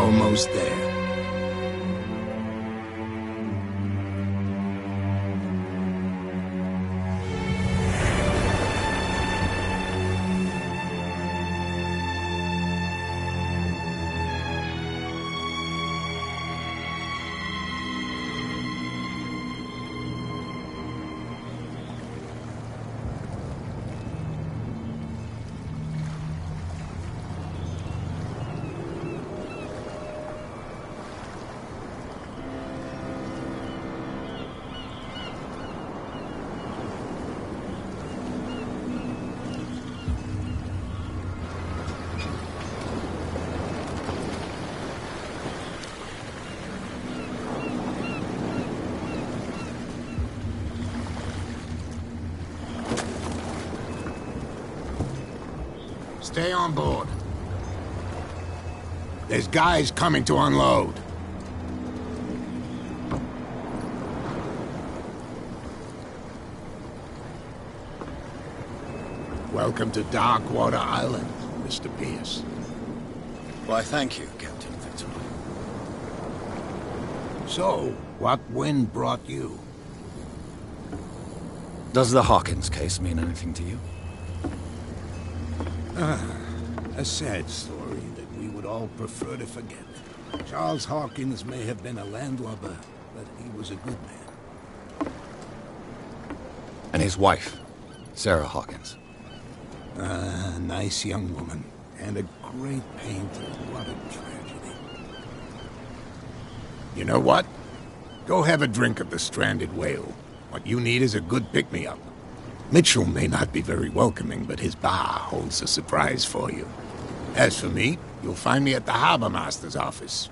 almost there. Stay on board. There's guys coming to unload. Welcome to Darkwater Island, Mr. Pierce. Why, thank you, Captain Victor. So, what wind brought you? Does the Hawkins case mean anything to you? A sad story that we would all prefer to forget. Charles Hawkins may have been a landlubber, but he was a good man. And his wife, Sarah Hawkins. A nice young woman, and a great painter. What a tragedy. You know what? Go have a drink of the stranded whale. What you need is a good pick-me-up. Mitchell may not be very welcoming, but his bar holds a surprise for you. As for me, you'll find me at the Harbor Master's office.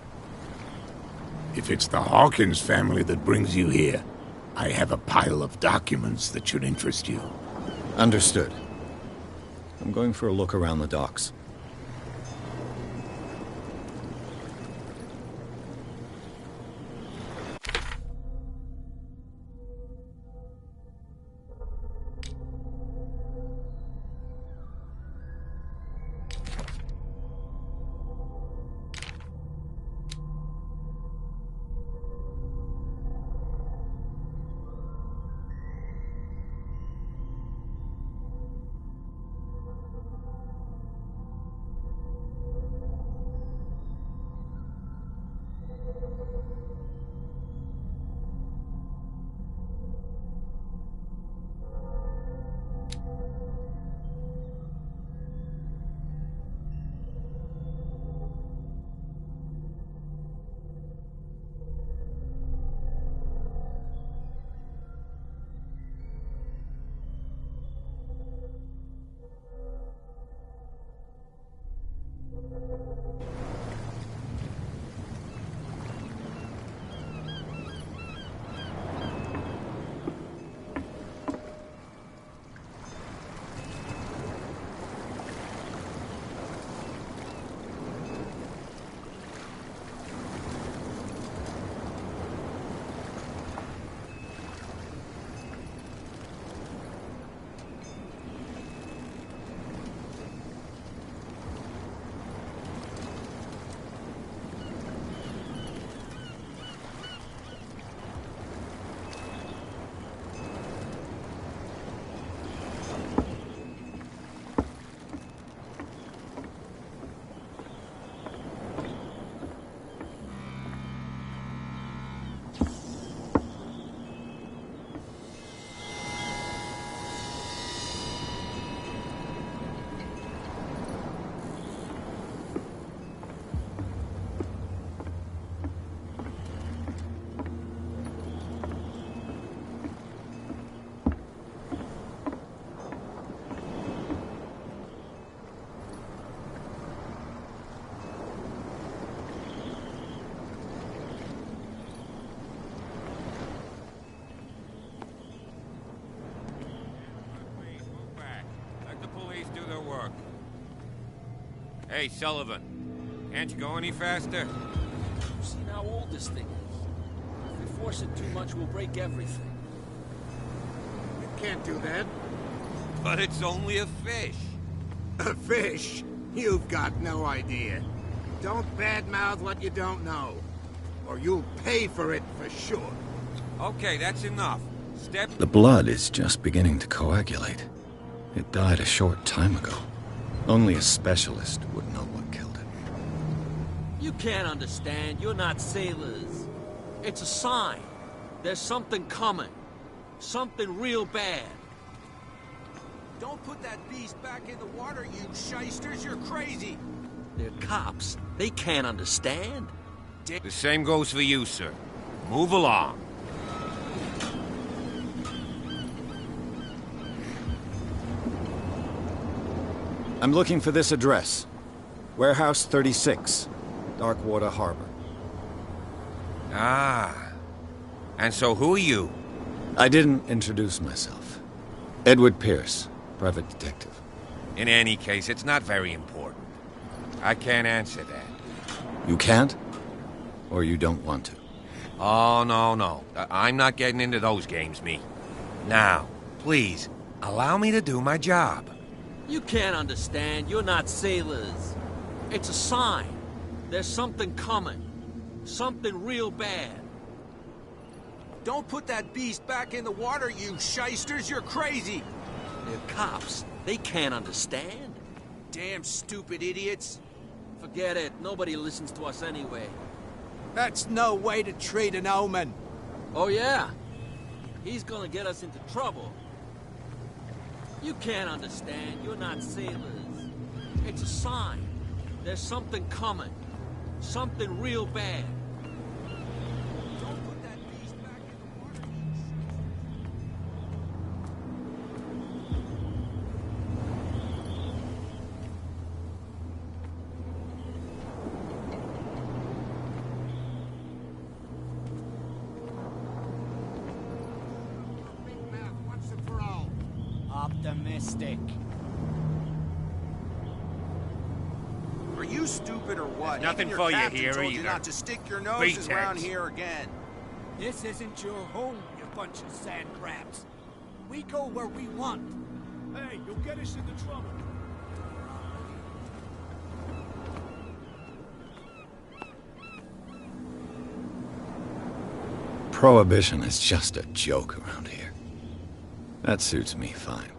If it's the Hawkins family that brings you here, I have a pile of documents that should interest you. Understood. I'm going for a look around the docks. Hey, Sullivan. Can't you go any faster? You've seen how old this thing is. If we force it too much, we'll break everything. You can't do that. But it's only a fish. A fish? You've got no idea. don't badmouth what you don't know, or you'll pay for it for sure. Okay, that's enough. Step... The blood is just beginning to coagulate. It died a short time ago. Only a specialist would know what killed it. You can't understand. You're not sailors. It's a sign. There's something coming. Something real bad. Don't put that beast back in the water, you shysters. You're crazy. They're cops. They can't understand. The same goes for you, sir. Move along. I'm looking for this address. Warehouse 36, Darkwater Harbor. Ah. And so who are you? I didn't introduce myself. Edward Pierce, private detective. In any case, it's not very important. I can't answer that. You can't? Or you don't want to? Oh, no. I'm not getting into those games, me. Now, please, allow me to do my job. You can't understand. You're not sailors. It's a sign. There's something coming. Something real bad. Don't put that beast back in the water, you shysters. You're crazy. They're cops. They can't understand. Damn stupid idiots. Forget it. Nobody listens to us anyway. That's no way to treat an omen. Oh, yeah? He's gonna get us into trouble. You can't understand. You're not sailors. It's a sign. There's something coming. Something real bad. Don't put that beast back in the water, you Big mouth once and for all. Optimistic. Are you stupid or what? Nothing Even your for you captain here told you either. not to stick your noses around Pretext. here again. This isn't your home, you bunch of sand crabs. We go where we want. Hey, you'll get us into trouble. Prohibition is just a joke around here. That suits me fine.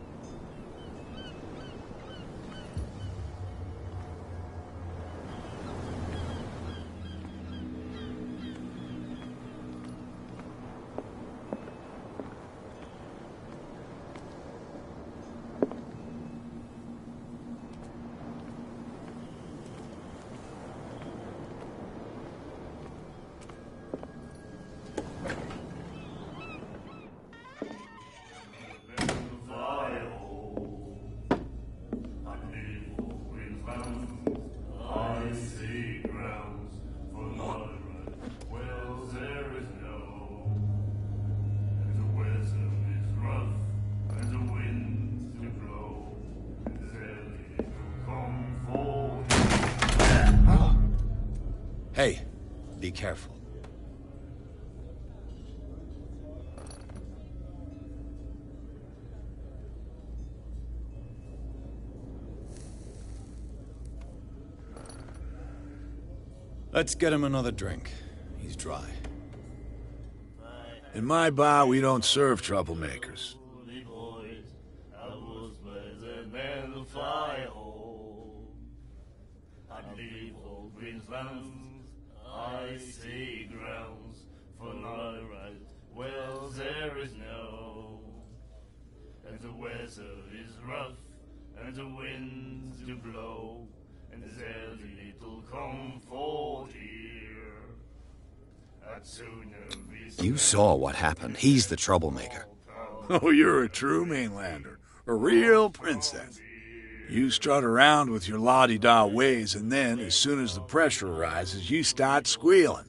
Hey, be careful. Let's get him another drink. He's dry. In my bar, we don't serve troublemakers. I see grounds for my right. Well, there is no, and the weather is rough, and the winds do blow, and there's little comfort here. I'd sooner be. You saw what happened. He's the troublemaker. Oh, you're a true mainlander. A real princess. You strut around with your la-di-da ways, and then, as soon as the pressure rises, you start squealing.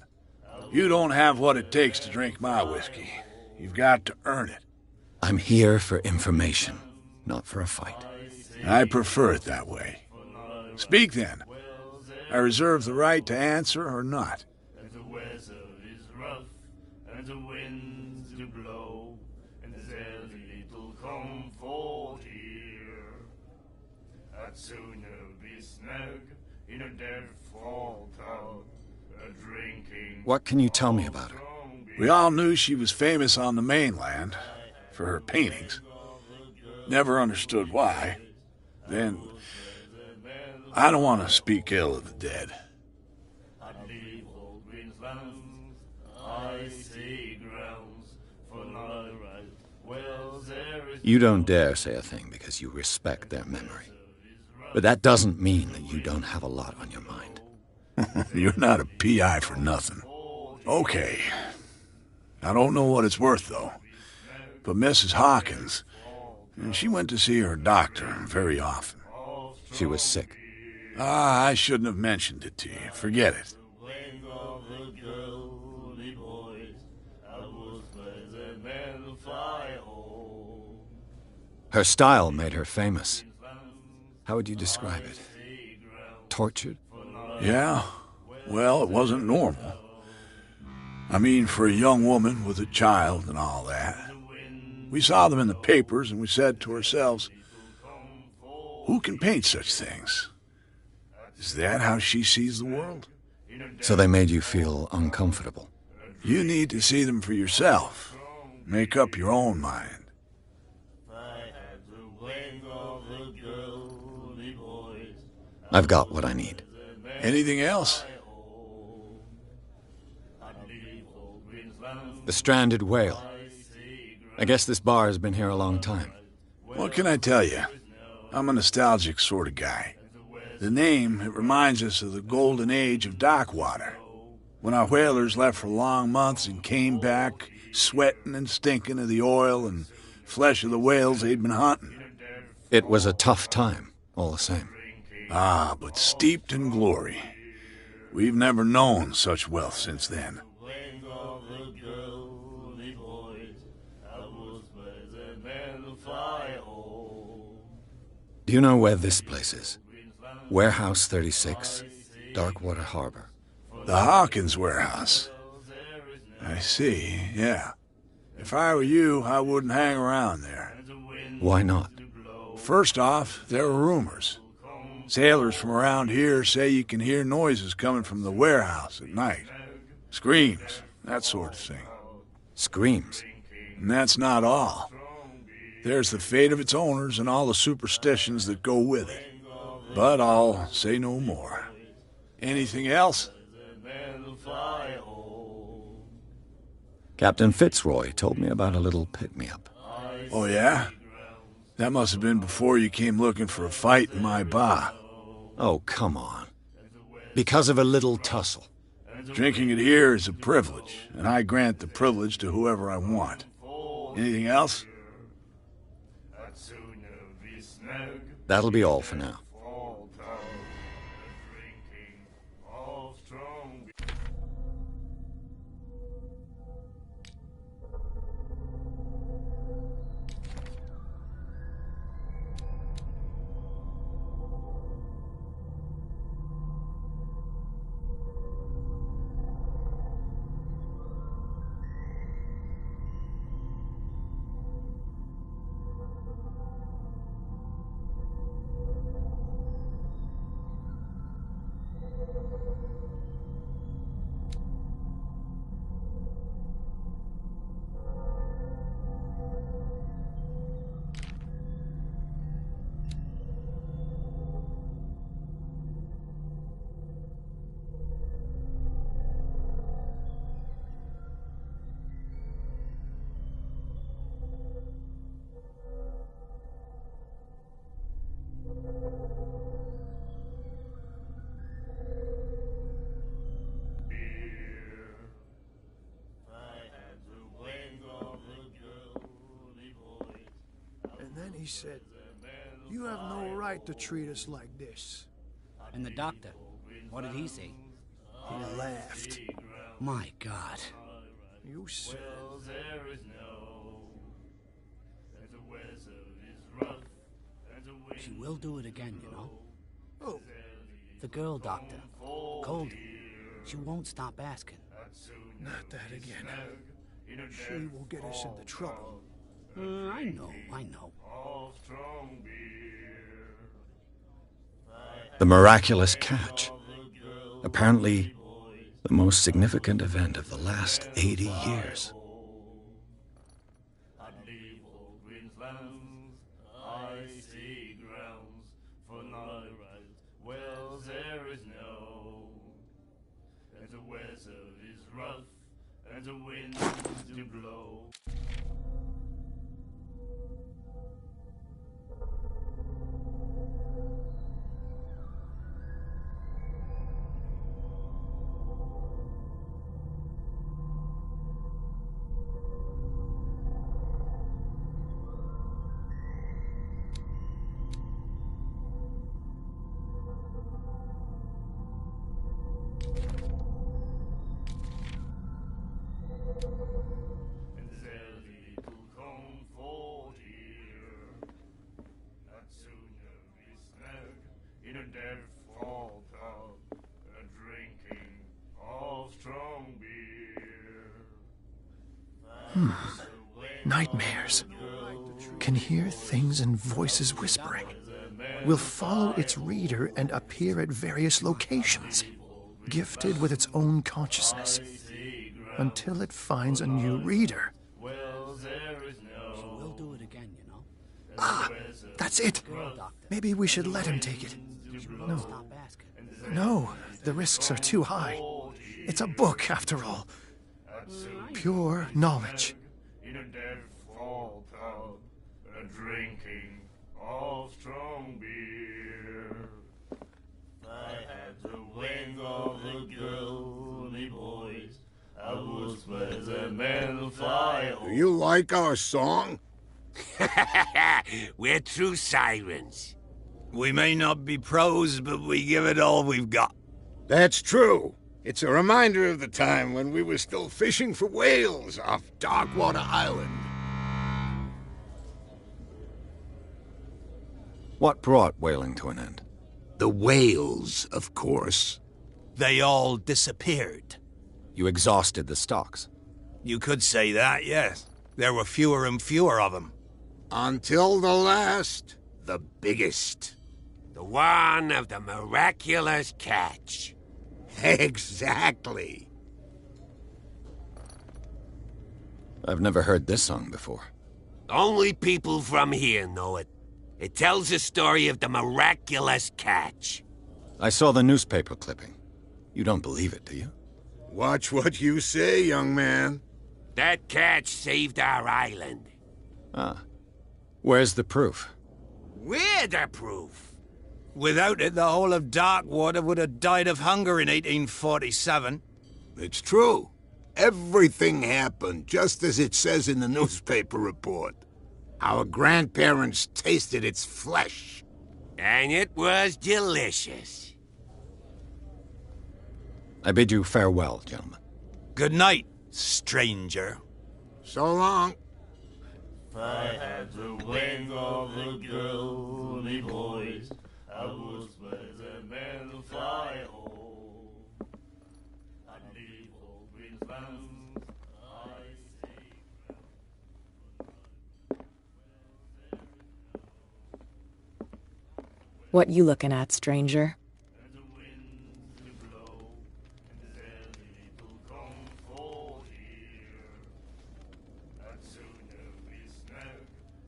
You don't have what it takes to drink my whiskey. You've got to earn it. I'm here for information, not for a fight. I prefer it that way. Speak then. I reserve the right to answer or not. And the weather is rough, and the winds do blow, and there's little comfort here. I'd sooner be snug in a dead fall town, a drinking. What can you tell me about her? We all knew she was famous on the mainland for her paintings. Never understood why. Then, I don't want to speak ill of the dead. You don't dare say a thing because you respect their memory. But that doesn't mean that you don't have a lot on your mind. You're not a PI for nothing. Okay. I don't know what it's worth, though. But Mrs. Hawkins, she went to see her doctor very often. She was sick. I shouldn't have mentioned it to you. Forget it. Her style made her famous. How would you describe it? Tortured? Yeah? Well, it wasn't normal. I mean, for a young woman with a child and all that. We saw them in the papers and we said to ourselves, who can paint such things? Is that how she sees the world? So they made you feel uncomfortable. You need to see them for yourself. Make up your own mind. I've got what I need. Anything else? The stranded whale. I guess this bar has been here a long time. What can I tell you? I'm a nostalgic sort of guy. The name, it reminds us of the golden age of dock water. When our whalers left for long months and came back sweating and stinking of the oil and flesh of the whales they'd been hunting. It was a tough time, all the same. Ah, but steeped in glory. We've never known such wealth since then. Do you know where this place is? Warehouse 36, Darkwater Harbor. The Hawkins warehouse. I see, yeah. If I were you, I wouldn't hang around there. Why not? First off, there are rumors. Sailors from around here say you can hear noises coming from the warehouse at night. Screams, that sort of thing. Screams? And that's not all. There's the fate of its owners and all the superstitions that go with it. But I'll say no more. Anything else? Captain Fitzroy told me about a little pick-me-up. Oh, yeah? That must have been before you came looking for a fight in my bar. Oh, come on. Because of a little tussle. Drinking it here is a privilege, and I grant the privilege to whoever I want. Anything else? That'll be all for now. He said, "You have no right to treat us like this." And the doctor, what did he say? He laughed. My God. You said... She will do it again, you know. Oh. The girl doctor, Goldie. She won't stop asking. Not that again. She will get us into trouble. I know. The The miraculous catch. Apparently, the most significant event of the last 80 years. And the winds do blow. Nightmares. Can hear things and voices whispering. Will follow its reader and appear at various locations, gifted with its own consciousness, until it finds a new reader. She will do it again, you know. Ah, that's it. Maybe we should let him take it. No. Stop asking. No, the risks are too high. It's a book, after all. Pure knowledge. In a dead fall tub, drinking of strong beer. I had the wings of the girl, me boys. I was where the men fly. Do you like our song? We're true sirens. We may not be pros, but we give it all we've got. That's true. It's a reminder of the time when we were still fishing for whales off Darkwater Island. What brought whaling to an end? The whales, of course. They all disappeared. You exhausted the stocks. You could say that, yes. There were fewer and fewer of them. Until the last, the biggest. The one of the miraculous catch. Exactly. I've never heard this song before. Only people from here know it. It tells the story of the miraculous catch. I saw the newspaper clipping. You don't believe it, do you? Watch what you say, young man. That catch saved our island. Ah. Where's the proof? We're the proof. Without it, the whole of Darkwater would have died of hunger in 1847. It's true. Everything happened just as it says in the newspaper report. Our grandparents tasted its flesh. And it was delicious. I bid you farewell, gentlemen. Good night, stranger. So long. If I had the wings of the girl, me boys, I was where the men fly home. I'd leave old Greenslands, I see. What you looking at, stranger?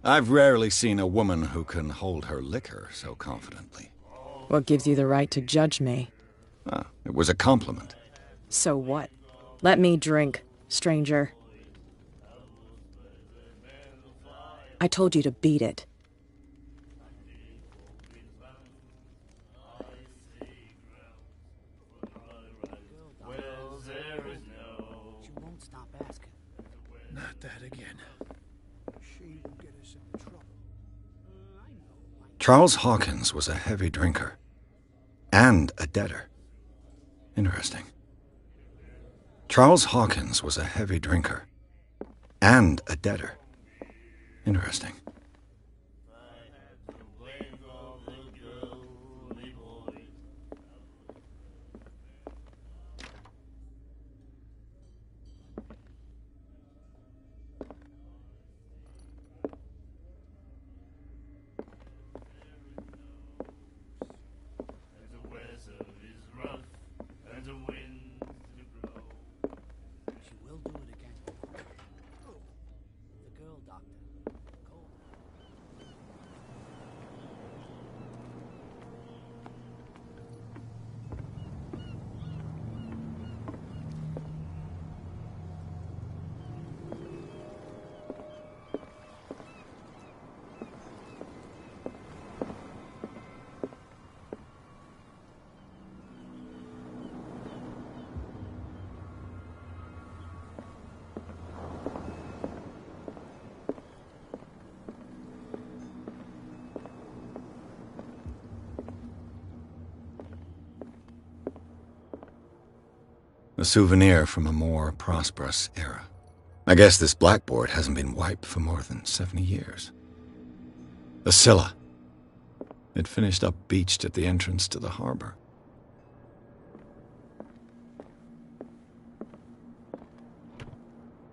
I've rarely seen a woman who can hold her liquor so confidently. What gives you the right to judge me? Ah, it was a compliment. So what? Let me drink, stranger. I told you to beat it. She won't stop asking. Not that again. She will get us in trouble. Charles Hawkins was a heavy drinker. And a debtor. Interesting. Charles Hawkins was a heavy drinker. And a debtor. Interesting. A souvenir from a more prosperous era. I guess this blackboard hasn't been wiped for more than 70 years. The Scylla. It finished up beached at the entrance to the harbor.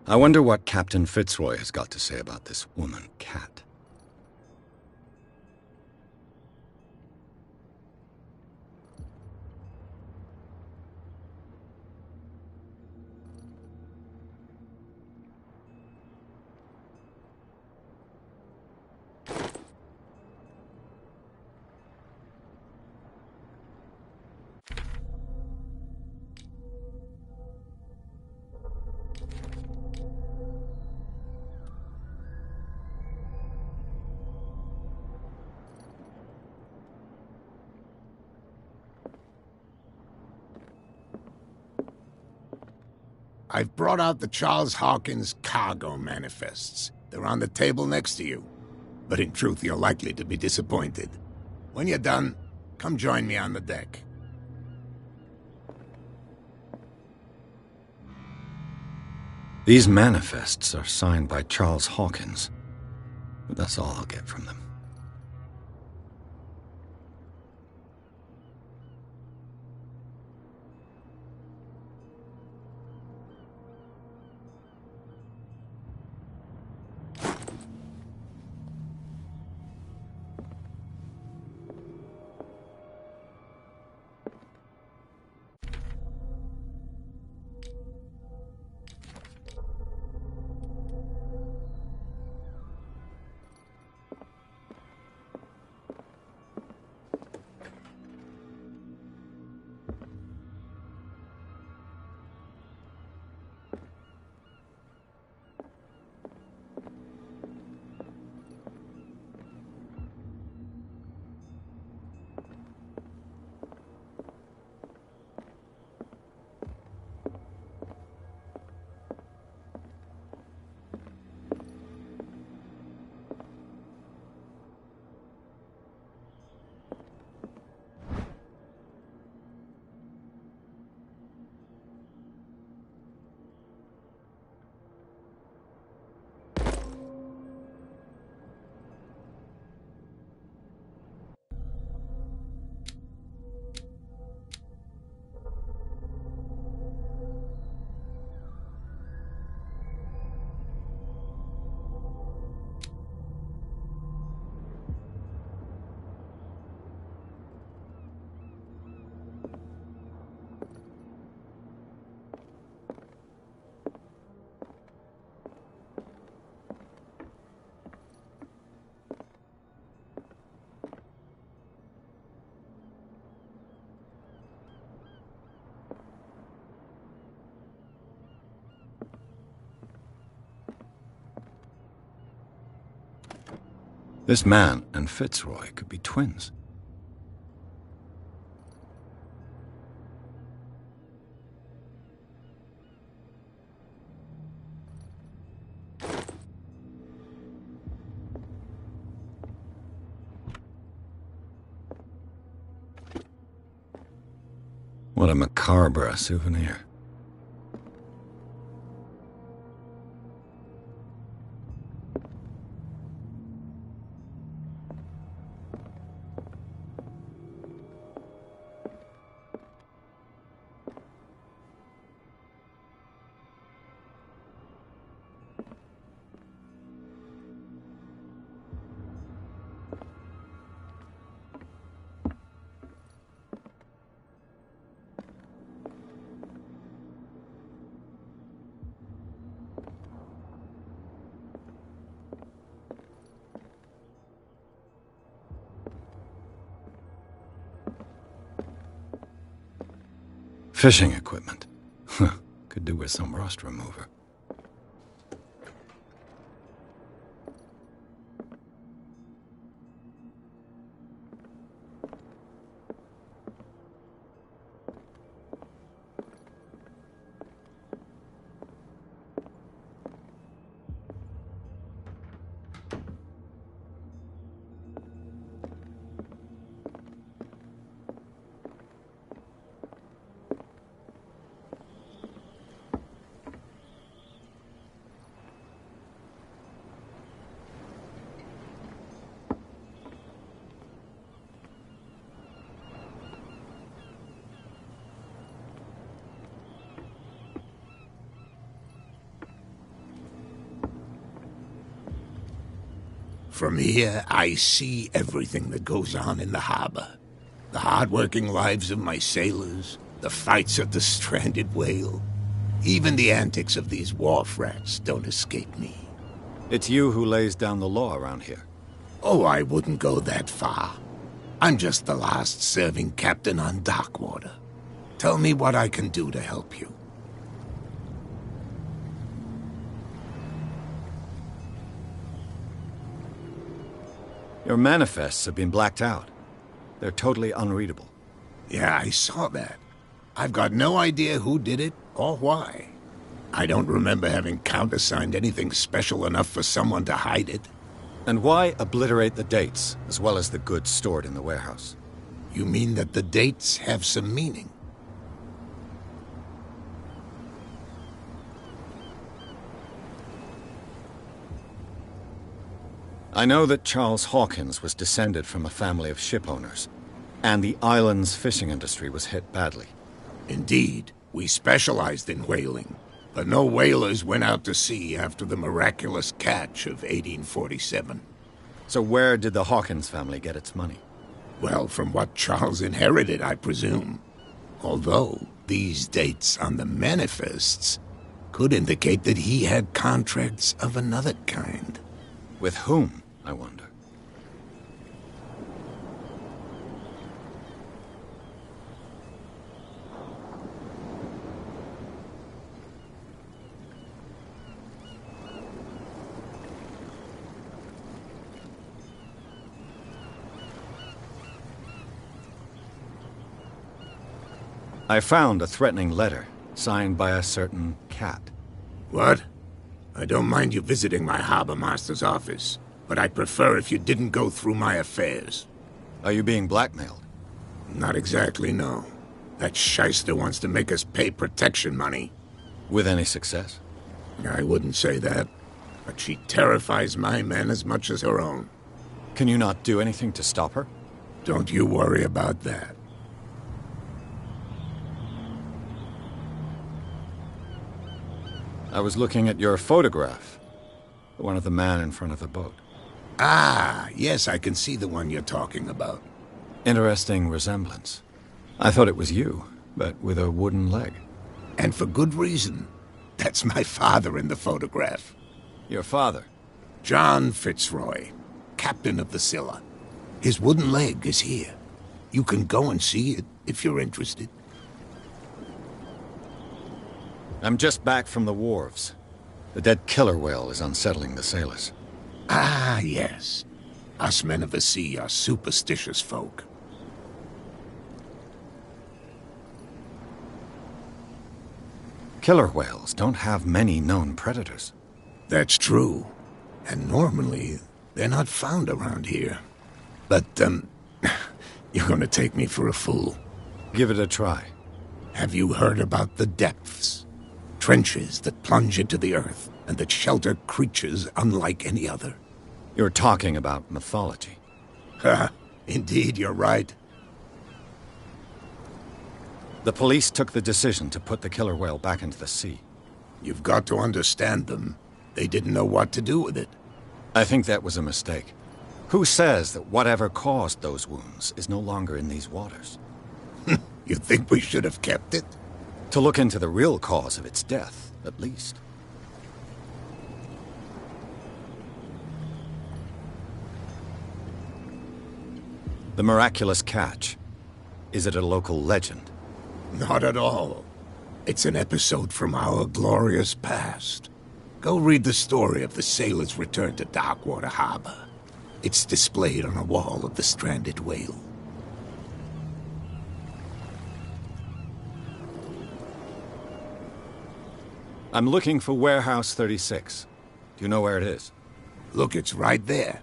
I wonder what Captain Fitzroy has got to say about this woman, Cat. I've brought out the Charles Hawkins cargo manifests. They're on the table next to you. But in truth, you're likely to be disappointed. When you're done, come join me on the deck. These manifests are signed by Charles Hawkins, but that's all I'll get from them. This man and Fitzroy could be twins. What a macabre souvenir. Fishing equipment. Could do with some rust remover. From here, I see everything that goes on in the harbor. The hard-working lives of my sailors, the fights of the stranded whale. Even the antics of these wharf rats don't escape me. It's you who lays down the law around here. Oh, I wouldn't go that far. I'm just the last serving captain on Darkwater. Tell me what I can do to help you. Your manifests have been blacked out. They're totally unreadable. Yeah, I saw that. I've got no idea who did it or why. I don't remember having countersigned anything special enough for someone to hide it. And why obliterate the dates, as well as the goods stored in the warehouse? You mean that the dates have some meaning? I know that Charles Hawkins was descended from a family of ship owners, and the island's fishing industry was hit badly. Indeed, we specialized in whaling, but no whalers went out to sea after the miraculous catch of 1847. So where did the Hawkins family get its money? Well, from what Charles inherited, I presume. Although, these dates on the manifests could indicate that he had contracts of another kind. With whom, I wonder? I found a threatening letter, signed by a certain cat. What? I don't mind you visiting my harbor master's office, but I'd prefer if you didn't go through my affairs. Are you being blackmailed? Not exactly, no. That shyster wants to make us pay protection money. With any success? I wouldn't say that, but she terrifies my men as much as her own. Can you not do anything to stop her? Don't you worry about that. I was looking at your photograph. The one of the man in front of the boat. Ah, yes, I can see the one you're talking about. Interesting resemblance. I thought it was you, but with a wooden leg. And for good reason. That's my father in the photograph. Your father? John Fitzroy, captain of the Scylla. His wooden leg is here. You can go and see it if you're interested. I'm just back from the wharves. The dead killer whale is unsettling the sailors. Ah, yes. Us men of the sea are superstitious folk. Killer whales don't have many known predators. That's true. And normally, they're not found around here. But, you're gonna take me for a fool. Give it a try. Have you heard about the depths? Trenches that plunge into the earth, and that shelter creatures unlike any other. You're talking about mythology. Ha! Indeed, you're right. The police took the decision to put the killer whale back into the sea. You've got to understand them. They didn't know what to do with it. I think that was a mistake. Who says that whatever caused those wounds is no longer in these waters? You think we should have kept it? To look into the real cause of its death, at least. The miraculous catch. Is it a local legend? Not at all. It's an episode from our glorious past. Go read the story of the sailor's return to Darkwater Harbor. It's displayed on a wall of the stranded whale. I'm looking for Warehouse 36. Do you know where it is? Look, it's right there.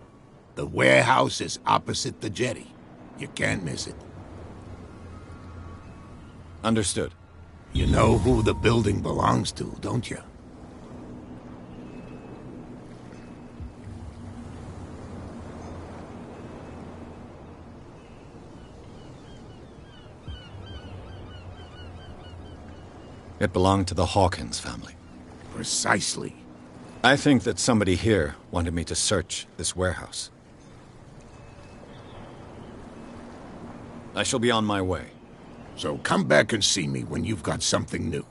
The warehouse is opposite the jetty. You can't miss it. Understood. You know who the building belongs to, don't you? It belonged to the Hawkins family. Precisely. I think that somebody here wanted me to search this warehouse. I shall be on my way. So come back and see me when you've got something new.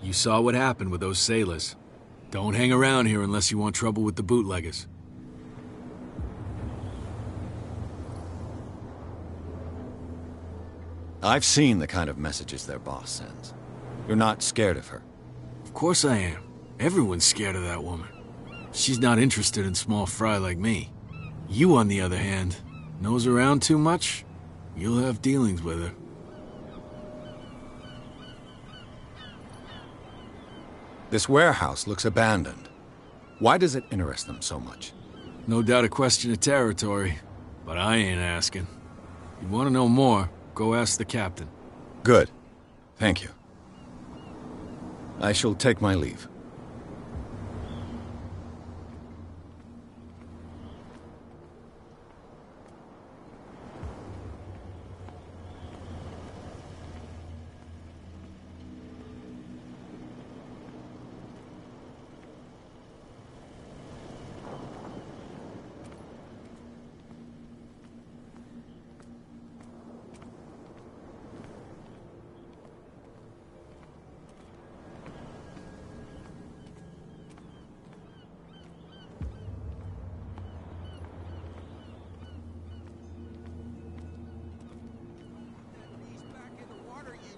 You saw what happened with those sailors. Don't hang around here unless you want trouble with the bootleggers. I've seen the kind of messages their boss sends. You're not scared of her? Of course I am. Everyone's scared of that woman. She's not interested in small fry like me. You, on the other hand, nose around too much, you'll have dealings with her. This warehouse looks abandoned. Why does it interest them so much? No doubt a question of territory, but I ain't asking. If you want to know more, go ask the captain. Good. Thank you. I shall take my leave.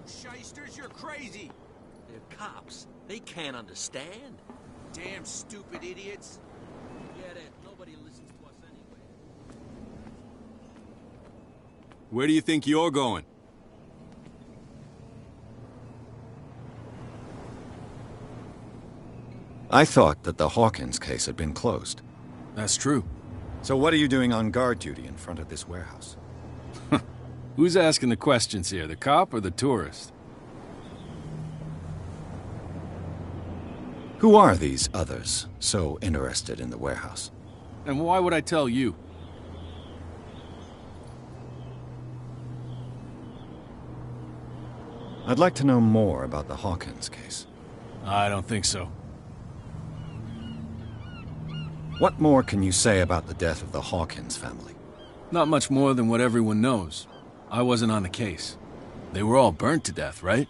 Shysters, you're crazy! They're cops. They can't understand. Damn stupid idiots. Forget it. Nobody listens to us anyway. Where do you think you're going? I thought that the Hawkins case had been closed. That's true. So what are you doing on guard duty in front of this warehouse? Who's asking the questions here, the cop or the tourist? Who are these others so interested in the warehouse? And why would I tell you? I'd like to know more about the Hawkins case. I don't think so. What more can you say about the death of the Hawkins family? Not much more than what everyone knows. I wasn't on the case. They were all burnt to death, right?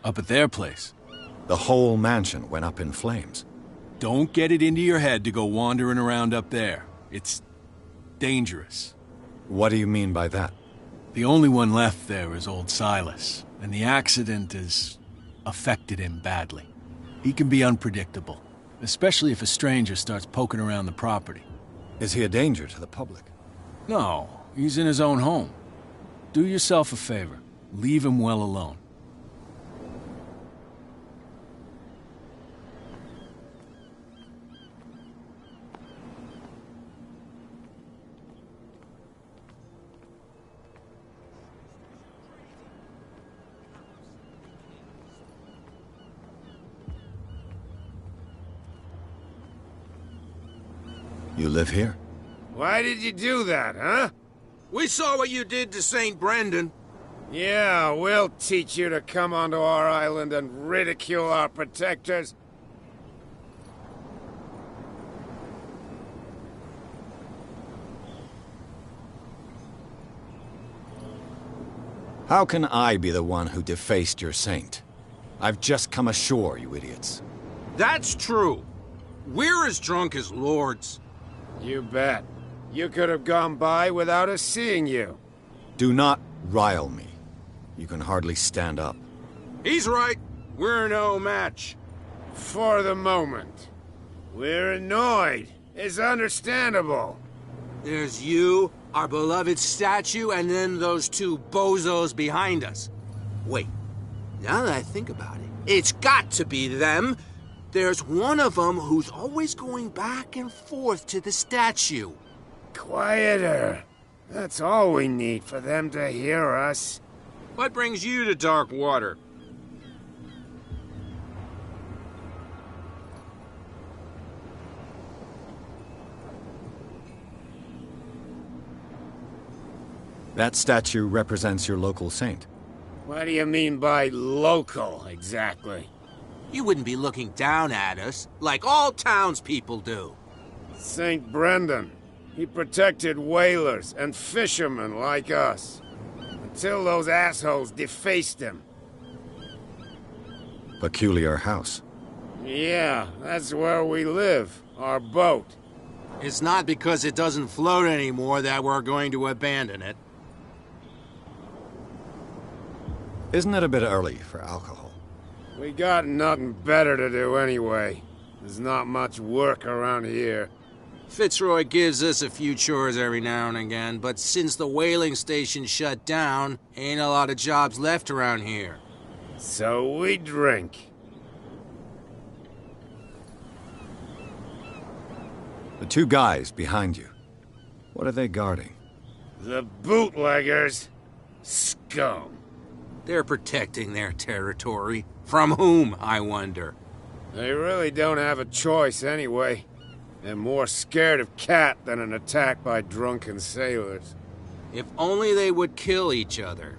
Up at their place. The whole mansion went up in flames. Don't get it into your head to go wandering around up there. It's dangerous. What do you mean by that? The only one left there is old Silas, and the accident has affected him badly. He can be unpredictable, especially if a stranger starts poking around the property. Is he a danger to the public? No, he's in his own home. Do yourself a favor. Leave him well alone. You live here? Why did you do that, huh? We saw what you did to St. Brendan. Yeah, we'll teach you to come onto our island and ridicule our protectors. How can I be the one who defaced your saint? I've just come ashore, you idiots. That's true. We're as drunk as lords. You bet. You could have gone by without us seeing you. Do not rile me. You can hardly stand up. He's right. We're no match. For the moment. We're annoyed. It's understandable. There's you, our beloved statue, and then those two bozos behind us. Wait, now that I think about it, it's got to be them. There's one of them who's always going back and forth to the statue. Quieter. That's all we need for them to hear us. What brings you to dark water? That statue represents your local saint. What do you mean by local, exactly? You wouldn't be looking down at us, like all townspeople do. St. Brendan. He protected whalers and fishermen like us. Until those assholes defaced him. Peculiar house. Yeah, that's where we live. Our boat. It's not because it doesn't float anymore that we're going to abandon it. Isn't it a bit early for alcohol? We got nothing better to do anyway. There's not much work around here. Fitzroy gives us a few chores every now and again, but since the whaling station shut down, ain't a lot of jobs left around here. So we drink. The two guys behind you. What are they guarding? The bootleggers. Scum. They're protecting their territory. From whom, I wonder? They really don't have a choice anyway. They're more scared of Cat than an attack by drunken sailors. If only they would kill each other.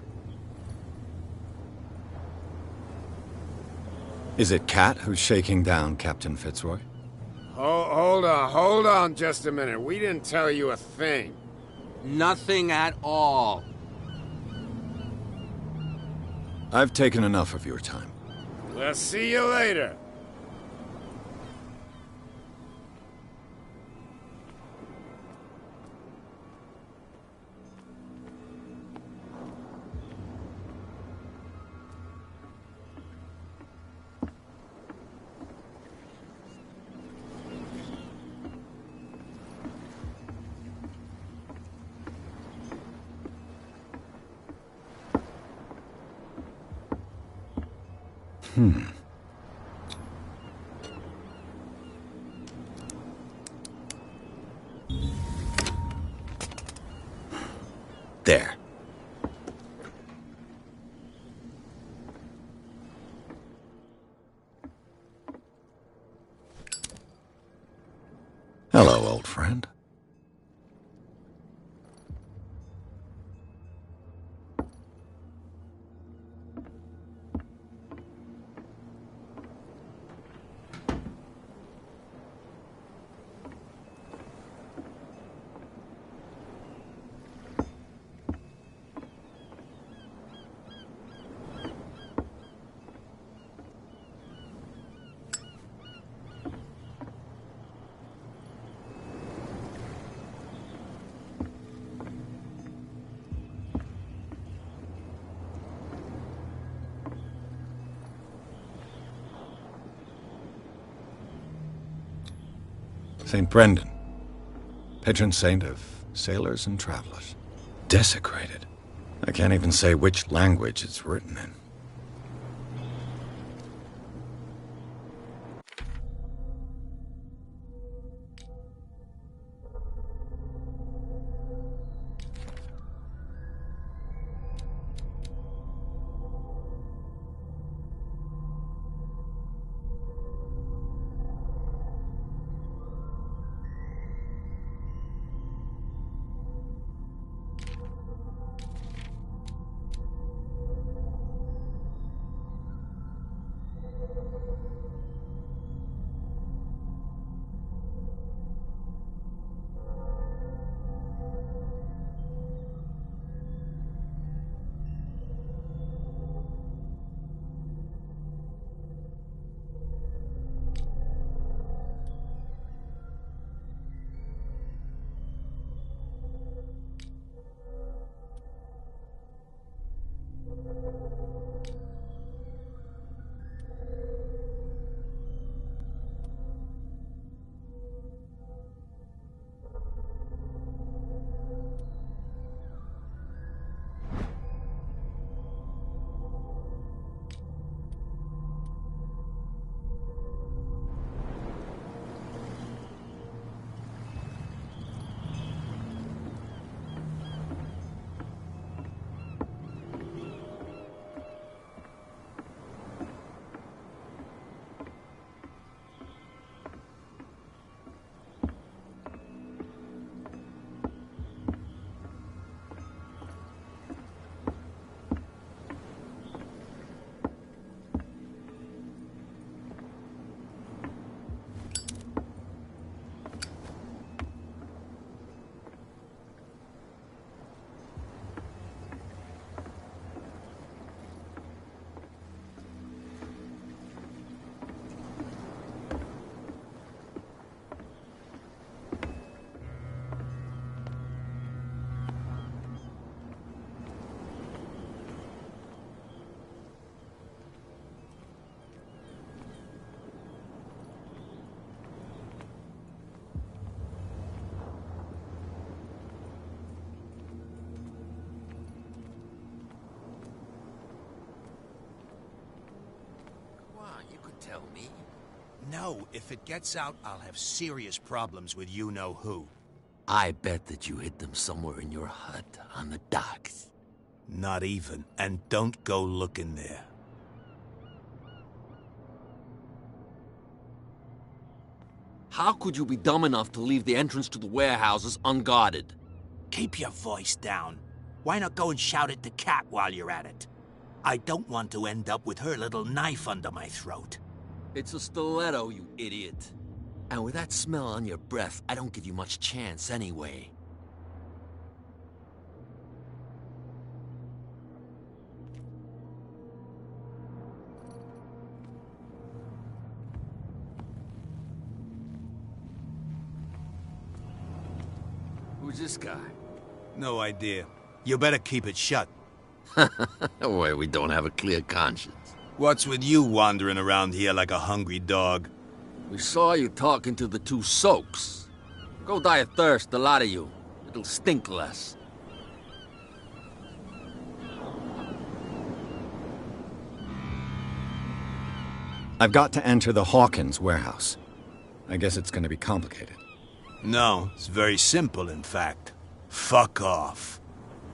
Is it Cat who's shaking down Captain Fitzroy? Hold on just a minute. We didn't tell you a thing. Nothing at all. I've taken enough of your time. We'll see you later. There. Hello, old friend. St. Brendan, patron saint of sailors and travelers. Desecrated. I can't even say which language it's written in. tell me. No, if it gets out, I'll have serious problems with you-know-who. I bet that you hid them somewhere in your hut on the docks. Not even. And don't go looking there. How could you be dumb enough to leave the entrance to the warehouses unguarded? Keep your voice down. Why not go and shout at the cat while you're at it? I don't want to end up with her little knife under my throat. It's a stiletto, you idiot. And with that smell on your breath, I don't give you much chance anyway. Who's this guy? No idea. You better keep it shut. Why, we don't have a clear conscience. What's with you wandering around here like a hungry dog? We saw you talking to the two soaks. Go die of thirst, the lot of you. It'll stink less. I've got to enter the Hawkins warehouse. I guess it's going to be complicated. No, it's very simple, in fact. Fuck off.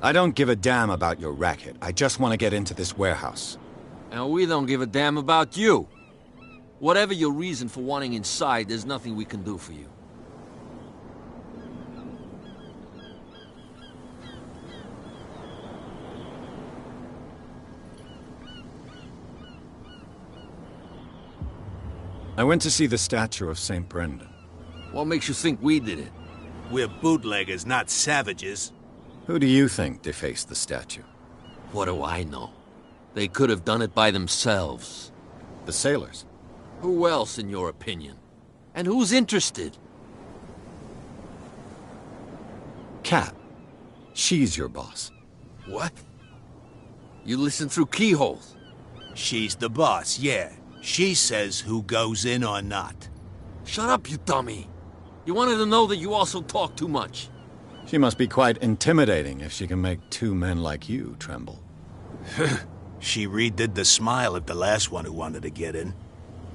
I don't give a damn about your racket. I just want to get into this warehouse. And we don't give a damn about you. Whatever your reason for wanting inside, there's nothing we can do for you. I went to see the statue of St. Brendan. What makes you think we did it? We're bootleggers, not savages. Who do you think defaced the statue? What do I know? They could have done it by themselves. The sailors? Who else, in your opinion? And who's interested? Kat. She's your boss. What? You listen through keyholes? She's the boss, yeah. She says who goes in or not. Shut up, you dummy. You wanted to know that you also talk too much. She must be quite intimidating if she can make two men like you tremble. She redid the smile at the last one who wanted to get in.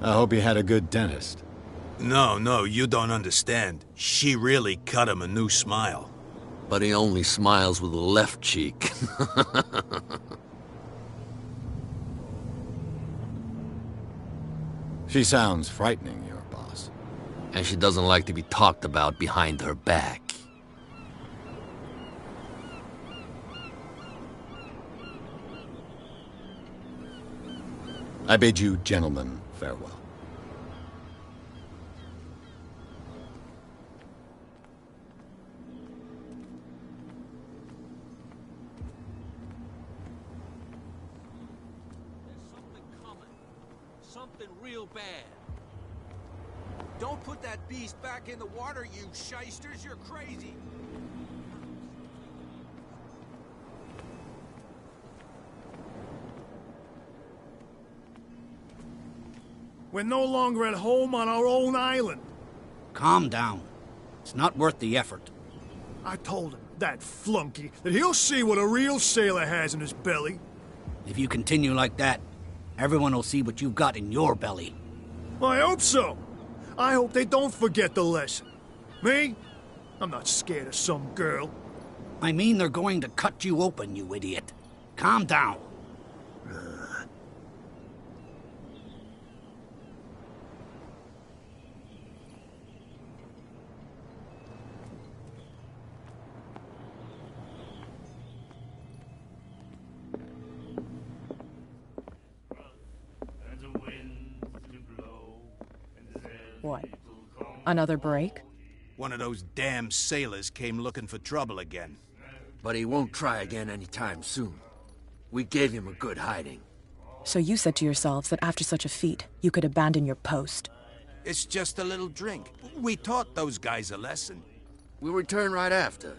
I hope he had a good dentist. No, you don't understand. She really cut him a new smile. But he only smiles with the left cheek. She sounds frightening, your boss. And she doesn't like to be talked about behind her back. I bid you gentlemen farewell. Something real bad. Don't put that beast back in the water, you shysters. You're crazy. We're no longer at home on our own island. Calm down. It's not worth the effort. I told him, that flunky, that he'll see what a real sailor has in his belly. If you continue like that, everyone will see what you've got in your belly. I hope so. I hope they don't forget the lesson. Me? I'm not scared of some girl. I mean they're going to cut you open, you idiot. Calm down. What? Another break? One of those damn sailors came looking for trouble again. But he won't try again anytime soon. We gave him a good hiding. So you said to yourselves that after such a feat, you could abandon your post. It's just a little drink. We taught those guys a lesson. We'll return right after.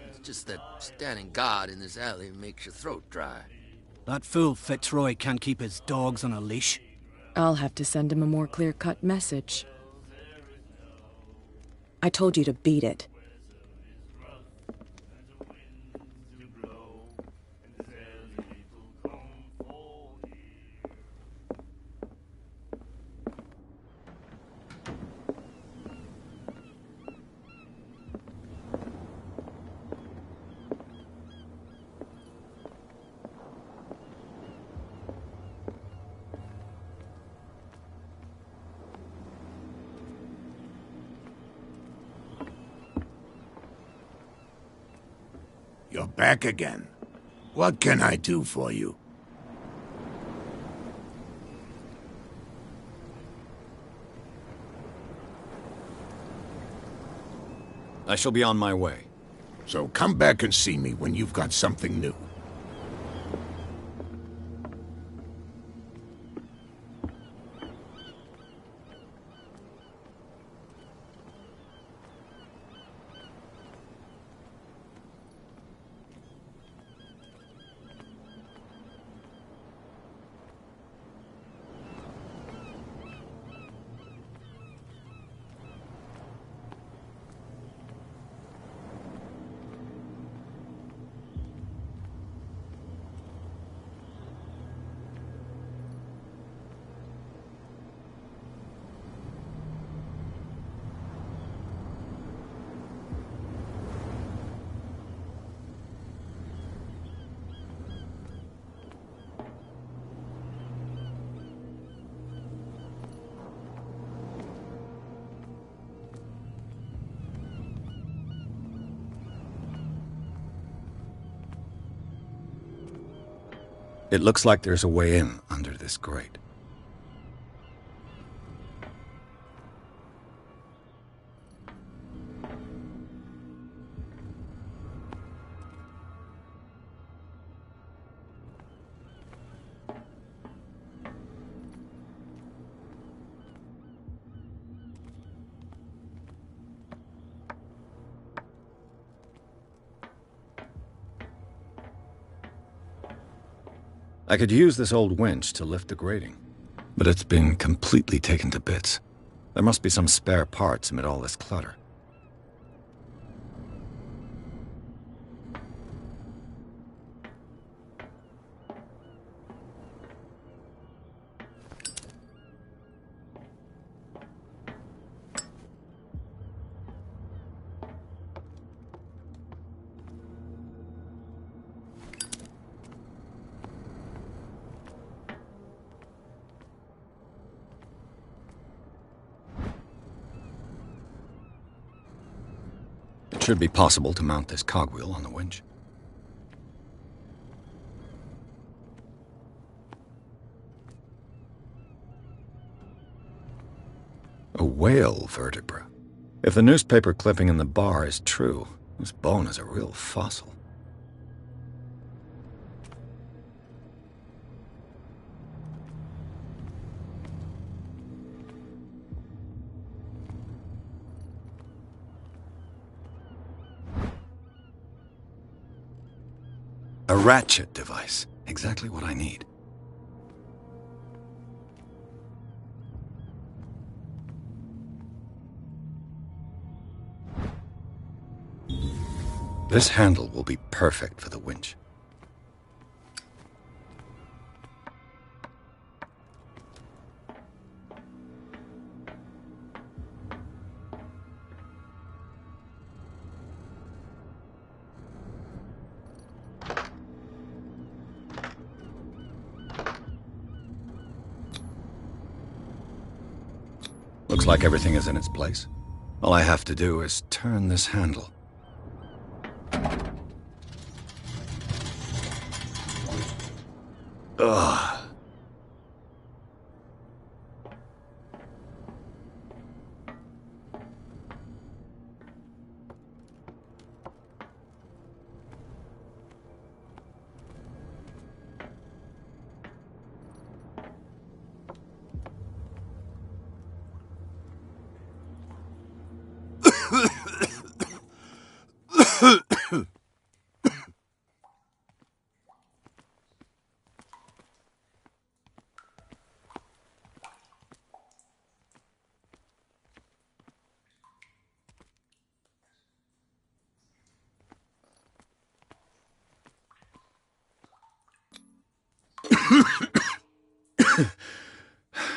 It's just that standing guard in this alley makes your throat dry. That fool Fitzroy can't keep his dogs on a leash. I'll have to send him a more clear-cut message. I told you to beat it. You're back again. What can I do for you? I shall be on my way. So come back and see me when you've got something new. It looks like there's a way in under this grate. I could use this old winch to lift the grating, but it's been completely taken to bits. There must be some spare parts amid all this clutter. It should be possible to mount this cogwheel on the winch. A whale vertebra. If the newspaper clipping in the bar is true, this bone is a real fossil. A ratchet device. Exactly what I need. This handle will be perfect for the winch. Looks like everything is in its place. All I have to do is turn this handle. Ugh.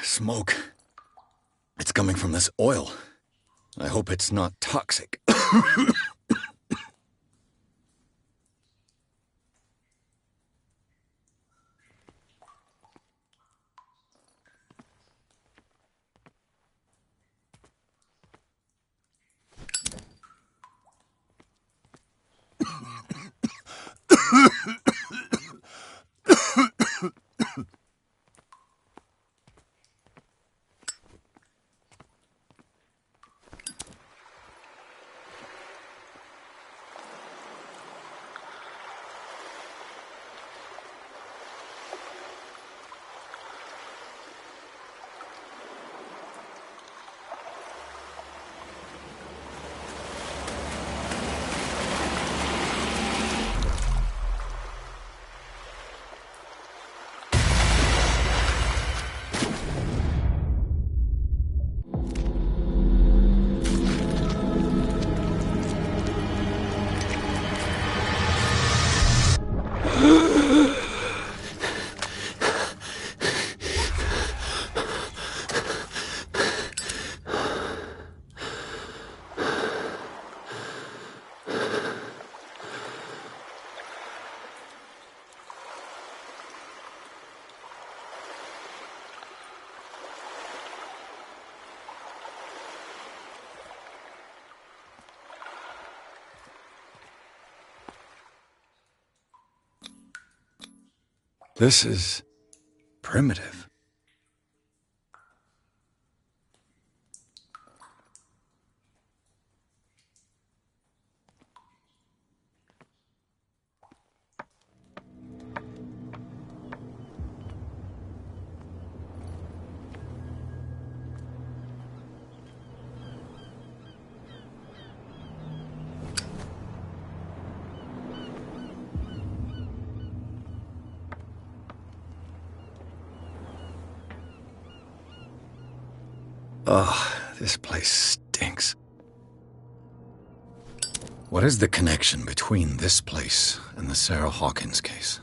Smoke. It's coming from this oil. I hope it's not toxic. This is primitive. Ugh, this place stinks. What is the connection between this place and the Sarah Hawkins case?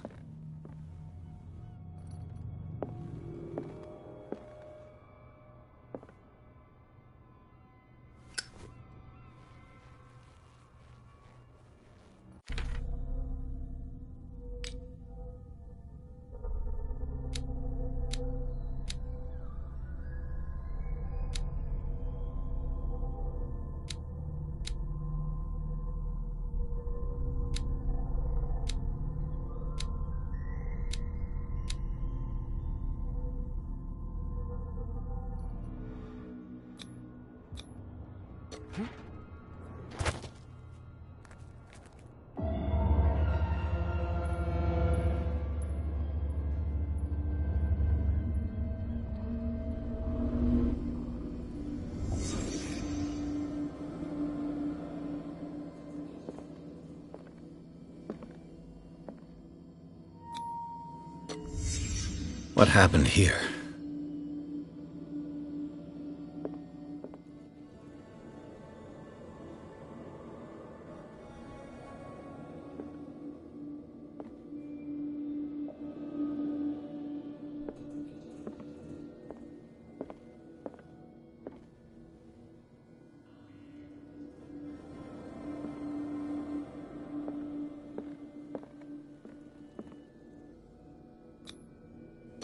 What happened here?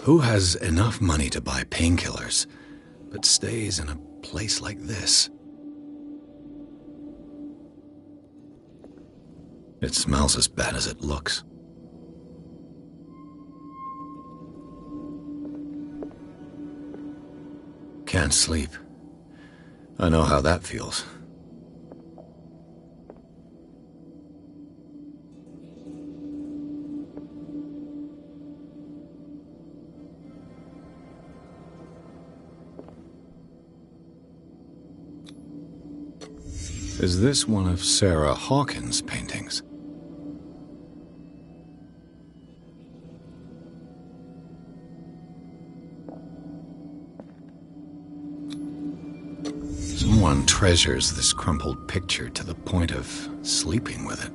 Who has enough money to buy painkillers, but stays in a place like this? It smells as bad as it looks. Can't sleep. I know how that feels. Is this one of Sarah Hawkins' paintings? Someone treasures this crumpled picture to the point of sleeping with it.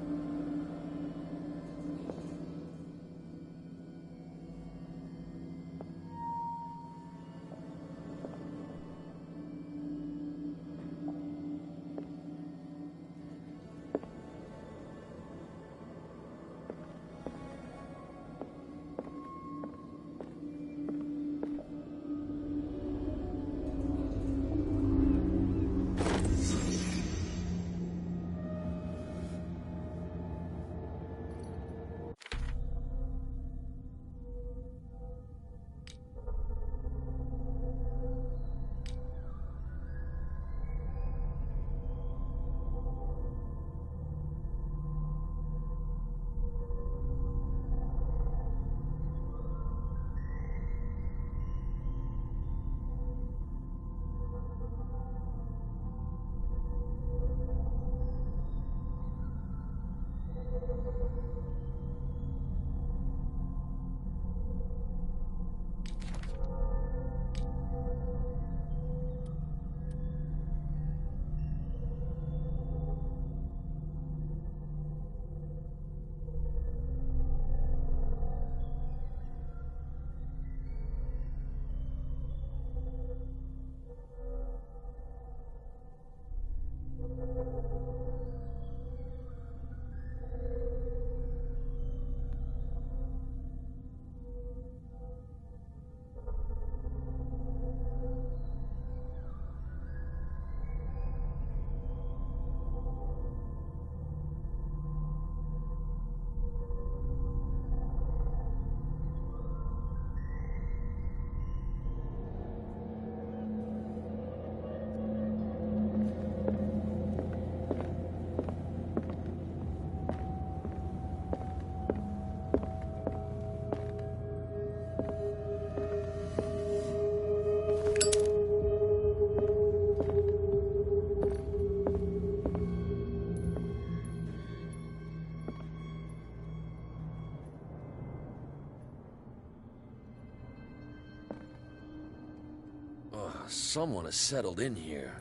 Someone has settled in here.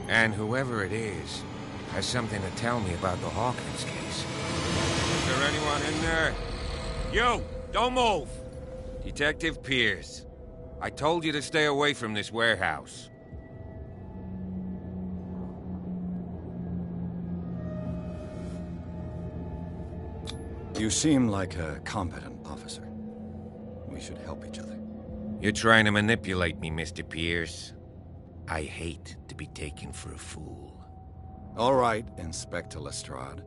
And whoever it is has something to tell me about the Hawkins case. Is there anyone in there? You! Don't move! Detective Pierce. I told you to stay away from this warehouse. You seem like a competent officer. We should help each other. You're trying to manipulate me, Mr. Pierce. I hate to be taken for a fool. All right, Inspector Lestrade.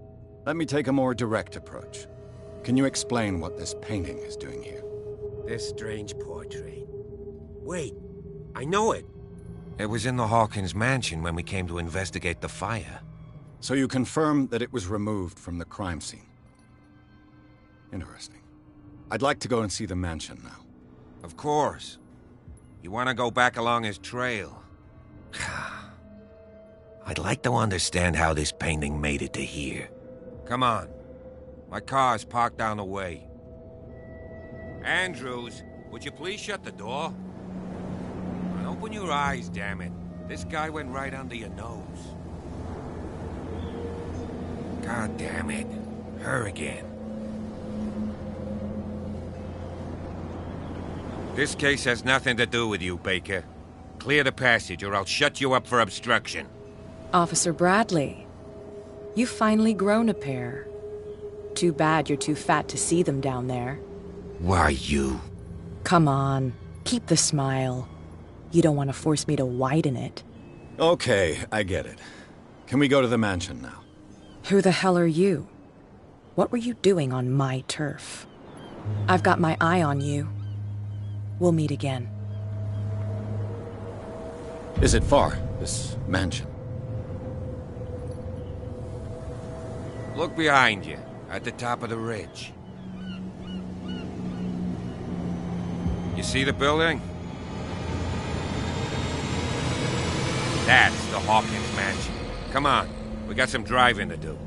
Let me take a more direct approach. Can you explain what this painting is doing here? This strange portrait. Wait, I know it. It was in the Hawkins mansion when we came to investigate the fire. So you confirm that it was removed from the crime scene? Interesting. I'd like to go and see the mansion now. Of course. You want to go back along his trail? I'd like to understand how this painting made it to here. Come on. My car's parked down the way. Andrews, would you please shut the door? And open your eyes, damn it. This guy went right under your nose. God damn it. Her again. This case has nothing to do with you, Baker. Clear the passage, or I'll shut you up for obstruction. Officer Bradley, you've finally grown a pair. Too bad you're too fat to see them down there. Why, you? Come on, keep the smile. You don't want to force me to widen it. Okay, I get it. Can we go to the mansion now? Who the hell are you? What were you doing on my turf? I've got my eye on you. We'll meet again. Is it far, this mansion? Look behind you, at the top of the ridge. You see the building? That's the Hawkins mansion. Come on, we got some driving to do.